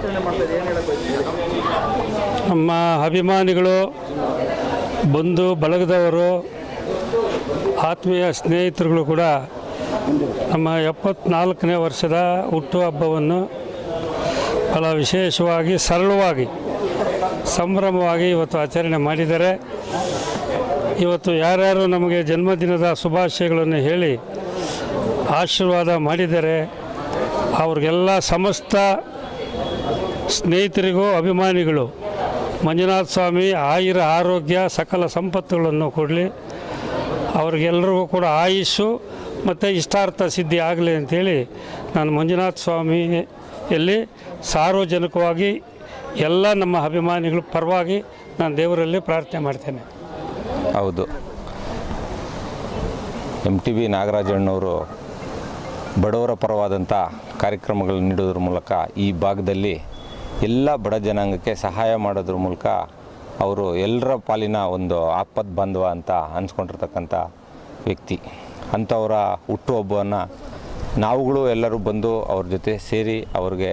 ಆಚರಣೆ ಮಾಡ್ತಾ ಇದ್ದೀವಿ, ಏನು ಹೇಳಕ್ಕೆ ಬಯಸ್ತೀರಿ? ನಮ್ಮ ಅಭಿಮಾನಿಗಳು, ಬಂಧು ಬಳಗದವರು, ಆತ್ಮೀಯ ಸ್ನೇಹಿತರುಗಳು ಕೂಡ ನಮ್ಮ 74ನೇ ವರ್ಷದ ಹುಟ್ಟುಹಬ್ಬವನ್ನು ಭಾಳ ವಿಶೇಷವಾಗಿ, ಸರಳವಾಗಿ, ಸಂಭ್ರಮವಾಗಿ ಇವತ್ತು ಆಚರಣೆ ಮಾಡಿದ್ದಾರೆ. ಇವತ್ತು ಯಾರ್ಯಾರು ನಮಗೆ ಜನ್ಮದಿನದ ಶುಭಾಶಯಗಳನ್ನು ಹೇಳಿ ಆಶೀರ್ವಾದ ಮಾಡಿದ್ದಾರೆ ಅವ್ರಿಗೆಲ್ಲ ಸಮಸ್ತ ಸ್ನೇಹಿತರಿಗೂ, ಅಭಿಮಾನಿಗಳು ಮಂಜುನಾಥ ಸ್ವಾಮಿ ಆಯುರ ಆರೋಗ್ಯ ಸಕಲ ಸಂಪತ್ತುಗಳನ್ನು ಕೊಡಲಿ, ಅವ್ರಿಗೆಲ್ಲರಿಗೂ ಕೂಡ ಆಯುಷು ಮತ್ತು ಇಷ್ಟಾರ್ಥ ಸಿದ್ಧಿ ಆಗಲಿ ಅಂಥೇಳಿ ನಾನು ಮಂಜುನಾಥ ಸ್ವಾಮಿಯಲ್ಲಿ ಸಾರ್ವಜನಿಕವಾಗಿ ಎಲ್ಲ ನಮ್ಮ ಅಭಿಮಾನಿಗಳ ಪರವಾಗಿ ನಾನು ದೇವರಲ್ಲಿ ಪ್ರಾರ್ಥನೆ ಮಾಡ್ತೇನೆ. ಹೌದು, MTB ನಾಗರಾಜಣ್ಣವರು ಬಡವರ ಪರವಾದಂಥ ಕಾರ್ಯಕ್ರಮಗಳನ್ನು ನೀಡೋದ್ರ ಮೂಲಕ ಈ ಭಾಗದಲ್ಲಿ ಎಲ್ಲ ಬಡ ಜನಾಂಗಕ್ಕೆ ಸಹಾಯ ಮಾಡೋದ್ರ ಮೂಲಕ ಅವರು ಎಲ್ಲರ ಪಾಲಿನ ಒಂದು ಆಪತ್ ಬಾಂಧವ ಅಂತ ಅನ್ಸ್ಕೊಂಡಿರ್ತಕ್ಕಂಥ ವ್ಯಕ್ತಿ. ಅಂಥವರ ಹುಟ್ಟುಹಬ್ಬವನ್ನು ನಾವುಗಳು ಎಲ್ಲರೂ ಬಂದು ಅವ್ರ ಜೊತೆ ಸೇರಿ ಅವ್ರಿಗೆ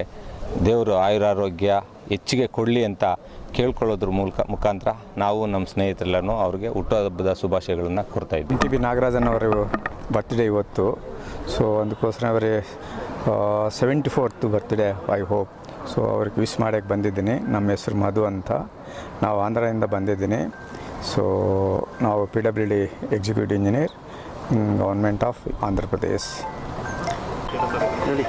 ದೇವರು ಆಯುರಾರೋಗ್ಯ ಹೆಚ್ಚಿಗೆ ಕೊಡಲಿ ಅಂತ ಕೇಳ್ಕೊಳ್ಳೋದ್ರ ಮುಖಾಂತರ ನಾವು ನಮ್ಮ ಸ್ನೇಹಿತರೆಲ್ಲರೂ ಅವ್ರಿಗೆ ಹುಟ್ಟುಹಬ್ಬದ ಶುಭಾಶಯಗಳನ್ನು ಕೊಡ್ತಾಯಿದ್ವಿ. MTB ನಾಗರಾಜನವರ ಬರ್ತ್ಡೇ ಇವತ್ತು, ಸೊ ಅದಕ್ಕೋಸ್ಕರ ಅವರೇ 74th birthday I hope. So ಅವ್ರಿಗೆ ವಿಶ್ ಮಾಡೋಕ್ಕೆ ಬಂದಿದ್ದೀನಿ. ನಮ್ಮ ಹೆಸರು ಮಧು ಅಂತ, ನಾವು ಆಂಧ್ರದಿಂದ ಬಂದಿದ್ದೀನಿ. ಸೊ ನಾವು PWD executive engineer in government of Andhra Pradesh. ಹೇಳಿ.